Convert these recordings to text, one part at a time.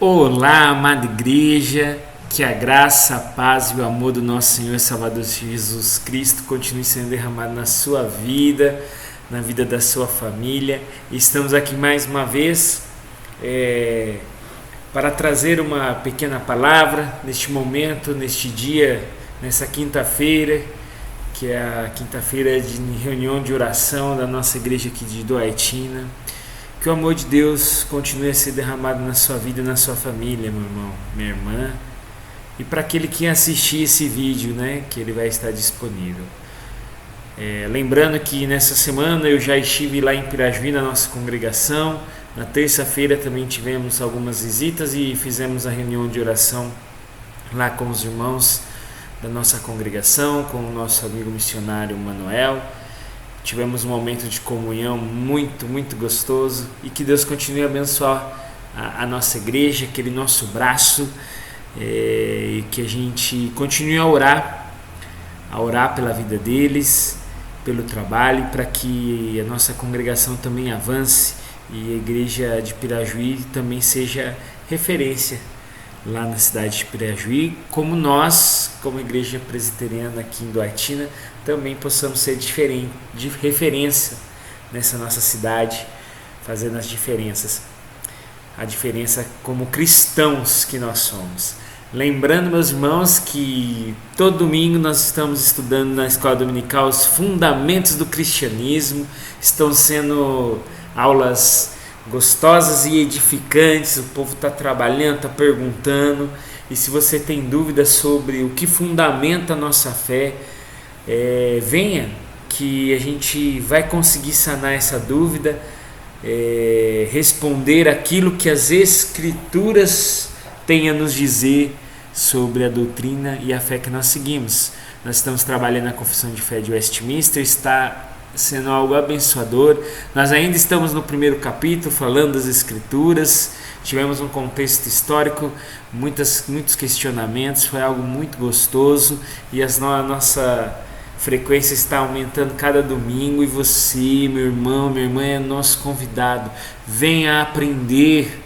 Olá, amada igreja, que a graça, a paz e o amor do nosso Senhor e Salvador Jesus Cristo continue sendo derramado na sua vida, na vida da sua família. Estamos aqui mais uma vez para trazer uma pequena palavra neste momento, neste dia, nessa quinta-feira, que é a quinta-feira de reunião de oração da nossa igreja aqui de Duaitina. Que o amor de Deus continue a ser derramado na sua vida e na sua família, meu irmão, minha irmã. E para aquele que assistir esse vídeo, que ele vai estar disponível. Lembrando que nessa semana eu já estive lá em Pirajuí, na nossa congregação. Na terça-feira também tivemos algumas visitas e fizemos a reunião de oração lá com os irmãos da nossa congregação, com o nosso amigo missionário Manuel. Tivemos um momento de comunhão muito, muito gostoso e que Deus continue a abençoar a nossa igreja, aquele nosso braço, e que a gente continue a orar pela vida deles, pelo trabalho, para que a nossa congregação também avance e a igreja de Pirajuí também seja referência lá na cidade de Pirajuí, como nós, como igreja presbiteriana aqui em Duaitina, também possamos ser de referência nessa nossa cidade, fazendo as diferenças, a diferença como cristãos que nós somos. Lembrando, meus irmãos, que todo domingo nós estamos estudando na escola dominical os fundamentos do cristianismo. Estão sendo aulas gostosas e edificantes, o povo está trabalhando, está perguntando, e se você tem dúvidas sobre o que fundamenta a nossa fé, venha, que a gente vai conseguir sanar essa dúvida, responder aquilo que as Escrituras têm a nos dizer sobre a doutrina e a fé que nós seguimos. Nós estamos trabalhando na Confissão de Fé de Westminster, está sendo algo abençoador. Nós ainda estamos no primeiro capítulo, falando das Escrituras. Tivemos um contexto histórico, muitos questionamentos, foi algo muito gostoso e a nossa frequência está aumentando cada domingo. E você, meu irmão, minha irmã, é nosso convidado. Venha aprender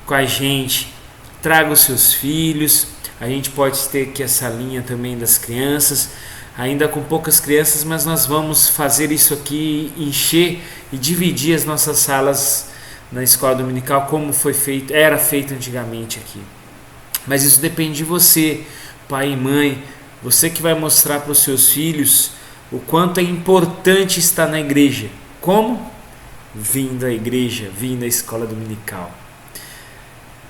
com a gente, traga os seus filhos. A gente pode ter aqui essa linha também das crianças, ainda com poucas crianças, mas nós vamos fazer isso aqui, encher e dividir as nossas salas na escola dominical como era feito antigamente aqui. Mas isso depende de você, pai e mãe, você que vai mostrar para os seus filhos o quanto é importante estar na igreja. Como? Vindo à igreja, vindo à escola dominical.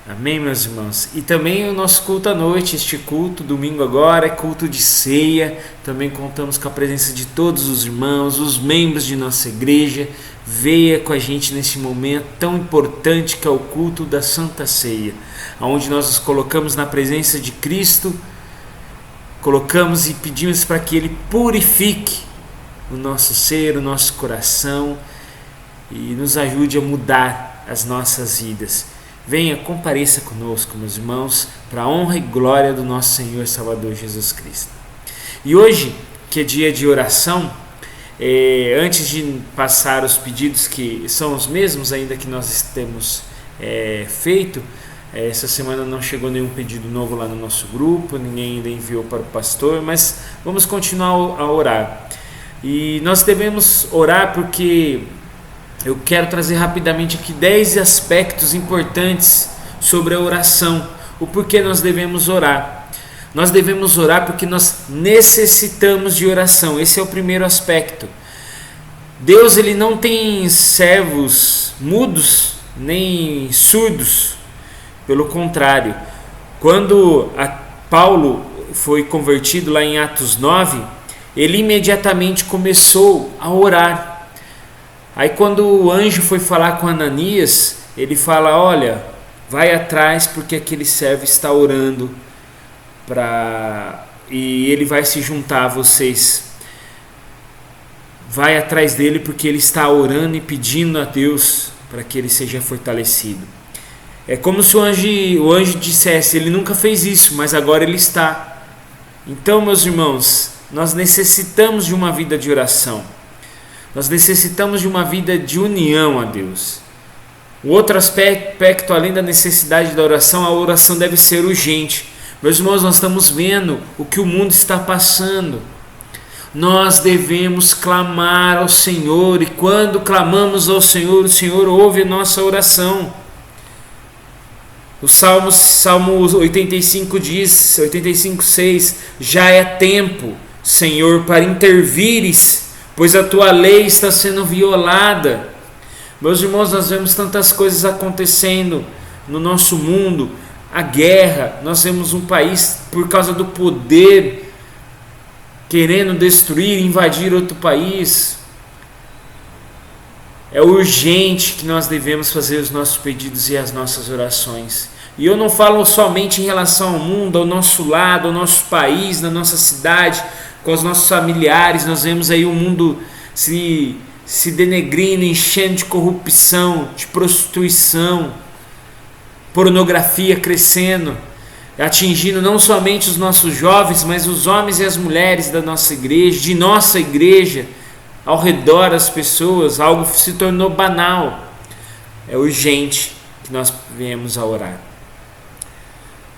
Amém, meus irmãos? E também o nosso culto à noite, este culto, domingo agora, é culto de ceia. Também contamos com a presença de todos os irmãos, os membros de nossa igreja. Venha com a gente nesse momento tão importante que é o culto da Santa Ceia, onde nós nos colocamos na presença de Cristo, colocamos e pedimos para que Ele purifique o nosso ser, o nosso coração e nos ajude a mudar as nossas vidas. Venha, compareça conosco, meus irmãos, para a honra e glória do nosso Senhor e Salvador Jesus Cristo. E hoje, que é dia de oração, antes de passar os pedidos que são os mesmos ainda que nós temos feito, essa semana não chegou nenhum pedido novo lá no nosso grupo, ninguém ainda enviou para o pastor, mas vamos continuar a orar. E nós devemos orar porque eu quero trazer rapidamente aqui 10 aspectos importantes sobre a oração. O porquê nós devemos orar. Nós devemos orar porque nós necessitamos de oração. Esse é o primeiro aspecto. Deus, ele não tem servos mudos nem surdos. Pelo contrário, quando Paulo foi convertido lá em Atos 9, ele imediatamente começou a orar. Aí quando o anjo foi falar com Ananias, ele fala: olha, vai atrás porque aquele servo está orando e ele vai se juntar a vocês. Vai atrás dele porque ele está orando e pedindo a Deus para que ele seja fortalecido. É como se o anjo dissesse: ele nunca fez isso, mas agora ele está. Então, meus irmãos, nós necessitamos de uma vida de oração. Nós necessitamos de uma vida de união a Deus. O outro aspecto, além da necessidade da oração, a oração deve ser urgente. Meus irmãos, nós estamos vendo o que o mundo está passando. Nós devemos clamar ao Senhor, e quando clamamos ao Senhor, o Senhor ouve a nossa oração. O Salmo 85 diz, 85:6, já é tempo, Senhor, para intervires, pois a tua lei está sendo violada. Meus irmãos, nós vemos tantas coisas acontecendo no nosso mundo, a guerra, nós vemos um país por causa do poder querendo destruir, invadir outro país. É urgente que nós devemos fazer os nossos pedidos e as nossas orações. E eu não falo somente em relação ao mundo, ao nosso lado, ao nosso país, na nossa cidade, com os nossos familiares. Nós vemos aí o mundo se denegrindo, enchendo de corrupção, de prostituição, pornografia crescendo, atingindo não somente os nossos jovens, mas os homens e as mulheres da nossa igreja, de nossa igreja, ao redor das pessoas. Algo se tornou banal. É urgente que nós venhamos a orar.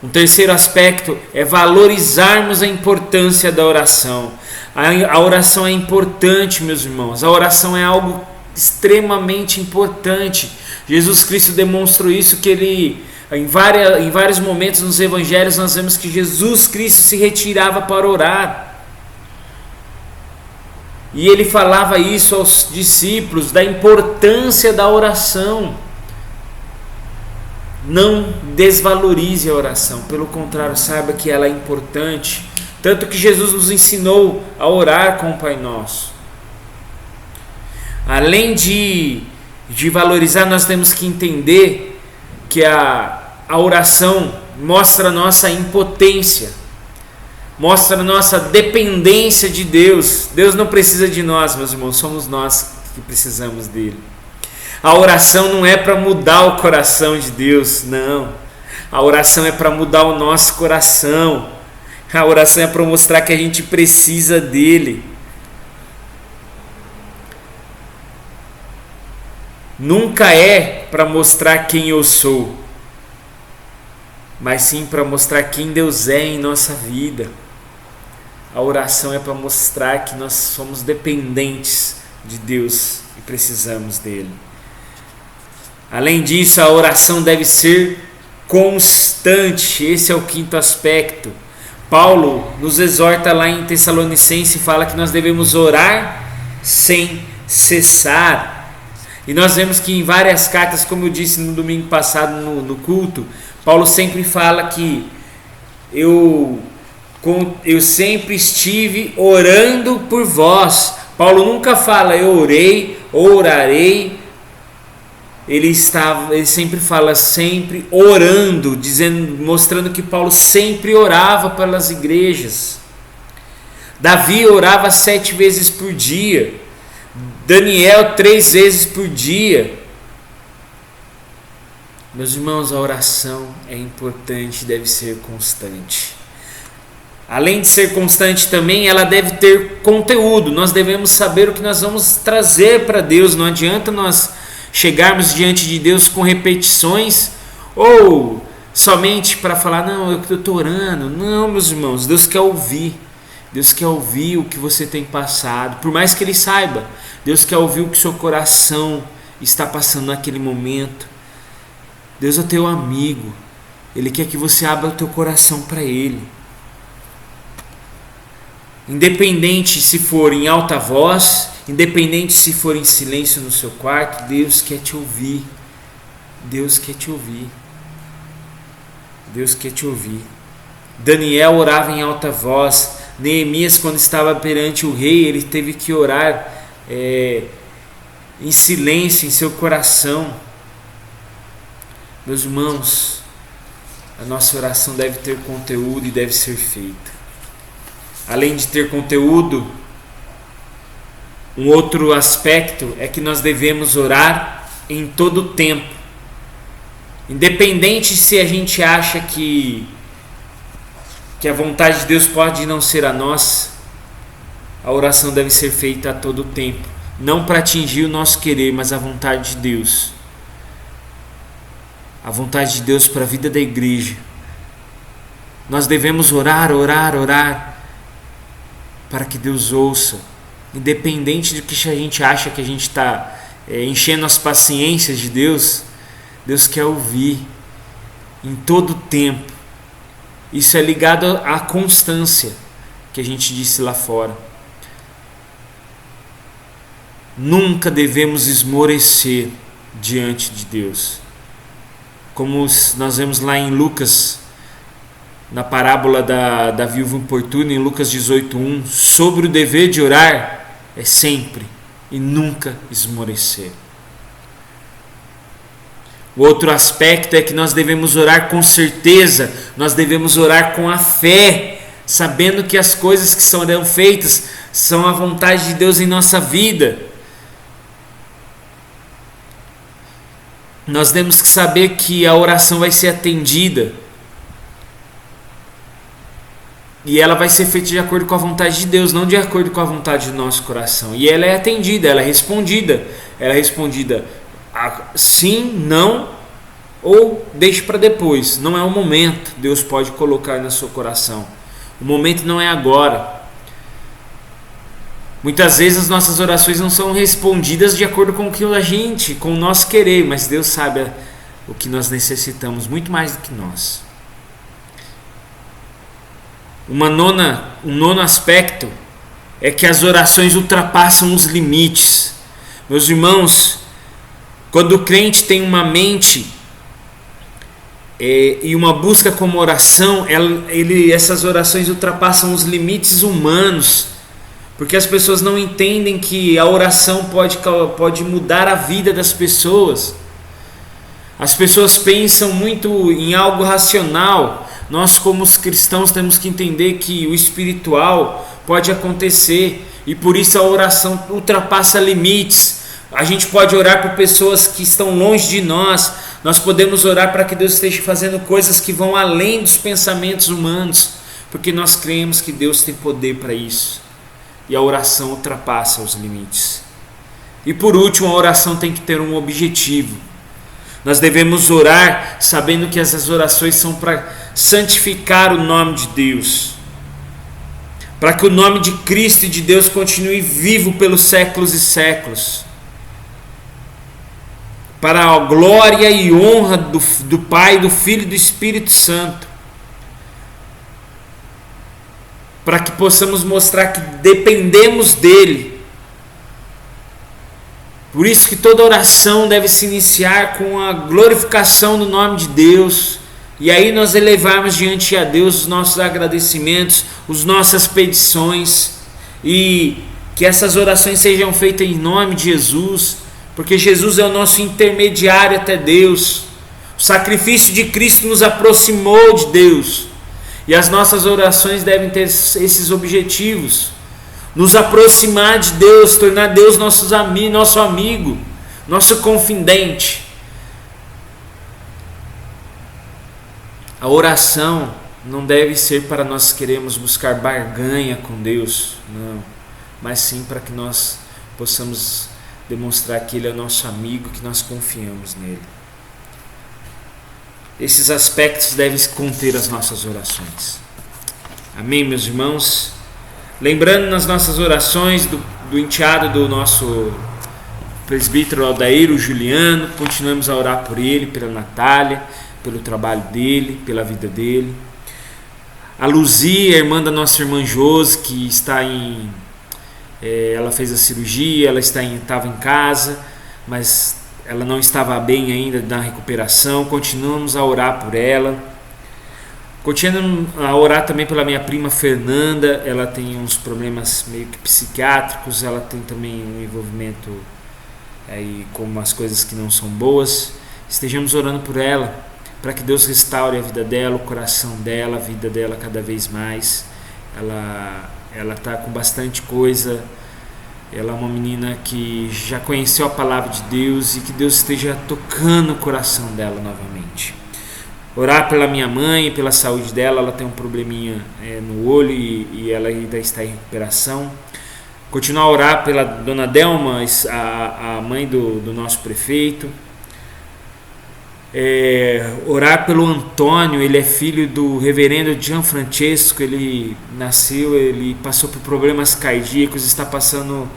Um terceiro aspecto é valorizarmos a importância da oração. A oração é importante, meus irmãos. A oração é algo extremamente importante. Jesus Cristo demonstrou isso, que ele, em vários momentos nos evangelhos, nós vemos que Jesus Cristo se retirava para orar. E ele falava isso aos discípulos, da importância da oração. Não desvalorize a oração, pelo contrário, saiba que ela é importante. Tanto que Jesus nos ensinou a orar com o Pai Nosso. Além de valorizar, nós temos que entender que a oração mostra a nossa impotência, mostra a nossa dependência de Deus. Deus não precisa de nós, meus irmãos, somos nós que precisamos dele. A oração não é para mudar o coração de Deus, não. A oração é para mudar o nosso coração. A oração é para mostrar que a gente precisa dele. Nunca é para mostrar quem eu sou, mas sim para mostrar quem Deus é em nossa vida. A oração é para mostrar que nós somos dependentes de Deus e precisamos dele. Além disso, a oração deve ser constante. Esse é o quinto aspecto. Paulo nos exorta lá em Tessalonicenses e fala que nós devemos orar sem cessar. E nós vemos que em várias cartas, como eu disse no domingo passado no culto, Paulo sempre fala que eu sempre estive orando por vós. Paulo nunca fala eu orei, orarei. Ele sempre fala sempre orando, mostrando que Paulo sempre orava pelas igrejas. Davi orava 7 vezes por dia. Daniel 3 vezes por dia. Meus irmãos, a oração é importante, deve ser constante. Além de ser constante também, ela deve ter conteúdo. Nós devemos saber o que nós vamos trazer para Deus. Não adianta nós chegarmos diante de Deus com repetições ou somente para falar, não, eu estou orando. Não, meus irmãos, Deus quer ouvir. Deus quer ouvir o que você tem passado, por mais que Ele saiba. Deus quer ouvir o que seu coração está passando naquele momento. Deus é teu amigo. Ele quer que você abra o teu coração para Ele. Independente se for em alta voz, independente se for em silêncio no seu quarto, Deus quer te ouvir. Deus quer te ouvir. Deus quer te ouvir. Daniel orava em alta voz. Neemias, quando estava perante o rei, ele teve que orar em silêncio, em seu coração. Meus irmãos, a nossa oração deve ter conteúdo e deve ser feita. Além de ter conteúdo, um outro aspecto é que nós devemos orar em todo o tempo. Independente se a gente acha que a vontade de Deus pode não ser a nossa, a oração deve ser feita a todo tempo. Não para atingir o nosso querer, mas a vontade de Deus. a vontade de Deus para a vida da igreja. Nós devemos orar, orar, orar, para que Deus ouça, independente do que a gente acha que a gente está enchendo as paciências de Deus. Deus quer ouvir em todo tempo. Isso é ligado à constância que a gente disse lá fora. Nunca devemos esmorecer diante de Deus. Como nós vemos lá em Lucas, na parábola da viúva importuna, em Lucas 18:1, sobre o dever de orar é sempre e nunca esmorecer. O outro aspecto é que nós devemos orar com certeza, nós devemos orar com a fé, sabendo que as coisas que serão feitas são a vontade de Deus em nossa vida. Nós temos que saber que a oração vai ser atendida e ela vai ser feita de acordo com a vontade de Deus, não de acordo com a vontade do nosso coração. E ela é atendida, ela é respondida. Ela é respondida sim, não, ou deixe para depois. Não é o momento. Deus pode colocar no seu coração. O momento não é agora. Muitas vezes as nossas orações não são respondidas de acordo com o que a gente, com o nosso querer, mas Deus sabe o que nós necessitamos, muito mais do que nós. Um nono aspecto é que as orações ultrapassam os limites. Meus irmãos, quando o crente tem uma mente e uma busca como oração, essas orações ultrapassam os limites humanos, porque as pessoas não entendem que a oração pode mudar a vida das pessoas. As pessoas pensam muito em algo racional. Nós, como os cristãos, temos que entender que o espiritual pode acontecer, e por isso a oração ultrapassa limites. A gente pode orar por pessoas que estão longe de nós. Nós podemos orar para que Deus esteja fazendo coisas que vão além dos pensamentos humanos, porque nós cremos que Deus tem poder para isso, e a oração ultrapassa os limites. E por último, a oração tem que ter um objetivo. Nós devemos orar sabendo que essas orações são para santificar o nome de Deus, para que o nome de Cristo e de Deus continue vivo pelos séculos e séculos, para a glória e honra do Pai, do Filho e do Espírito Santo, para que possamos mostrar que dependemos dele. Por isso que toda oração deve se iniciar com a glorificação do nome de Deus, e aí nós elevarmos diante a Deus os nossos agradecimentos, as nossas petições, e que essas orações sejam feitas em nome de Jesus, porque Jesus é o nosso intermediário até Deus. O sacrifício de Cristo nos aproximou de Deus, e as nossas orações devem ter esses objetivos: nos aproximar de Deus, tornar Deus nosso amigo, nosso confidente. A oração não deve ser para nós queremos buscar barganha com Deus, não, mas sim para que nós possamos demonstrar que Ele é nosso amigo, que nós confiamos nele. Esses aspectos devem conter as nossas orações. Amém, meus irmãos? Lembrando nas nossas orações do enteado do nosso presbítero Aldair, o Juliano, continuamos a orar por ele, pela Natália, pelo trabalho dele, pela vida dele. A Luzia, a irmã da nossa irmã Josi, que está ela fez a cirurgia, ela estava em casa, mas ela não estava bem ainda na recuperação. Continuamos a orar por ela. Continuamos a orar também pela minha prima Fernanda. Ela tem uns problemas meio que psiquiátricos, ela tem também um envolvimento aí com umas coisas que não são boas. Estejamos orando por ela, para que Deus restaure a vida dela, o coração dela, a vida dela cada vez mais. Ela está com bastante coisa. Ela é uma menina que já conheceu a palavra de Deus, e que Deus esteja tocando o coração dela novamente. Orar pela minha mãe, pela saúde dela. Ela tem um probleminha no olho e ela ainda está em recuperação. Continuar a orar pela dona Delma, a mãe do nosso prefeito. Orar pelo Antônio. Ele é filho do reverendo Gianfrancesco. Ele passou por problemas cardíacos, está passando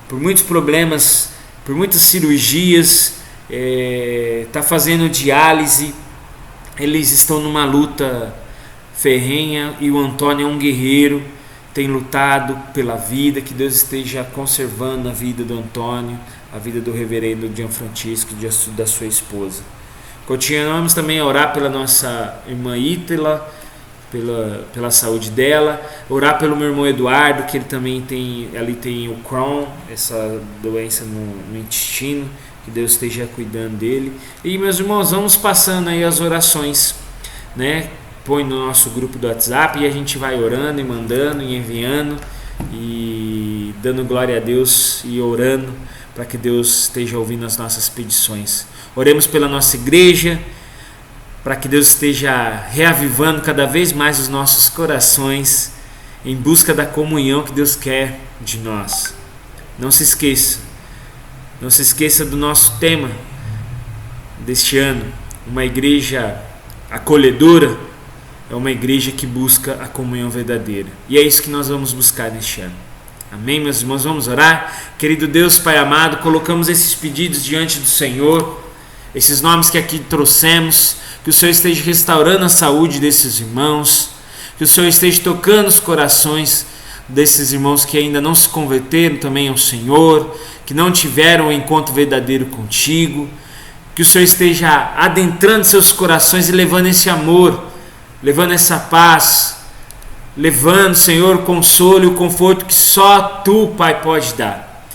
por muitos problemas, por muitas cirurgias, está fazendo diálise. Eles estão numa luta ferrenha e o Antônio é um guerreiro, tem lutado pela vida. Que Deus esteja conservando a vida do Antônio, a vida do reverendo Gianfrancesco e da sua esposa. Continuamos também a orar pela nossa irmã Ítala, pela saúde dela, orar pelo meu irmão Eduardo, que ele também tem o Crohn, essa doença no intestino. Que Deus esteja cuidando dele. E meus irmãos, vamos passando aí as orações, né? Põe no nosso grupo do WhatsApp e a gente vai orando e mandando e enviando e dando glória a Deus e orando para que Deus esteja ouvindo as nossas petições. Oremos pela nossa igreja, para que Deus esteja reavivando cada vez mais os nossos corações em busca da comunhão que Deus quer de nós. Não se esqueça do nosso tema deste ano. Uma igreja acolhedora é uma igreja que busca a comunhão verdadeira. E é isso que nós vamos buscar neste ano. Amém, meus irmãos? Vamos orar? Querido Deus, Pai amado, colocamos esses pedidos diante do Senhor, esses nomes que aqui trouxemos, que o Senhor esteja restaurando a saúde desses irmãos, que o Senhor esteja tocando os corações desses irmãos que ainda não se converteram também ao Senhor, que não tiveram um encontro verdadeiro contigo, que o Senhor esteja adentrando seus corações e levando esse amor, levando essa paz, levando, Senhor, o consolo e o conforto que só Tu, Pai, pode dar.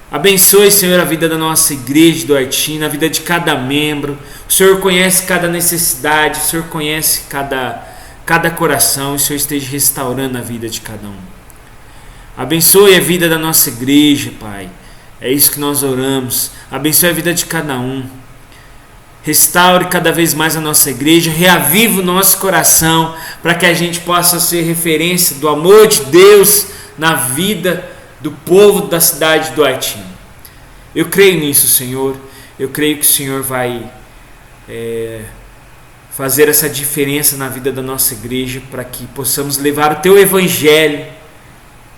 Abençoe, Senhor, a vida da nossa igreja do Artina, a vida de cada membro. O Senhor conhece cada necessidade, o Senhor conhece cada coração, e o Senhor esteja restaurando a vida de cada um. Abençoe a vida da nossa igreja, Pai. É isso que nós oramos. Abençoe a vida de cada um. Restaure cada vez mais a nossa igreja, reaviva o nosso coração, para que a gente possa ser referência do amor de Deus na vida do povo da cidade do Artina. Eu creio nisso, Senhor. Eu creio que o Senhor vai fazer essa diferença na vida da nossa igreja, para que possamos levar o Teu Evangelho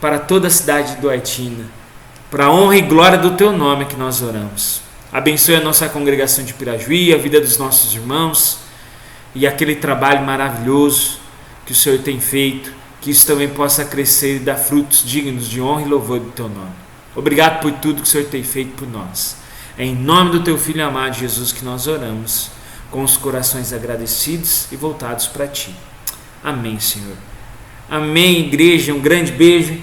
para toda a cidade do Artina, para a honra e glória do Teu nome que nós oramos. Abençoe a nossa congregação de Pirajuí, a vida dos nossos irmãos e aquele trabalho maravilhoso que o Senhor tem feito, que isso também possa crescer e dar frutos dignos de honra e louvor do Teu nome. Obrigado por tudo que o Senhor tem feito por nós. É em nome do Teu Filho amado Jesus que nós oramos, com os corações agradecidos e voltados para Ti. Amém, Senhor. Amém, igreja. Um grande beijo,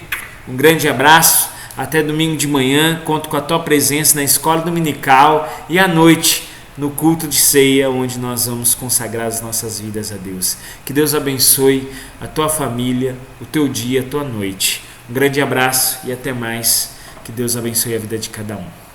um grande abraço. Até domingo de manhã, conto com a Tua presença na escola dominical e à noite no culto de ceia, onde nós vamos consagrar as nossas vidas a Deus. Que Deus abençoe a tua família, o teu dia, a tua noite. Um grande abraço e até mais. Que Deus abençoe a vida de cada um.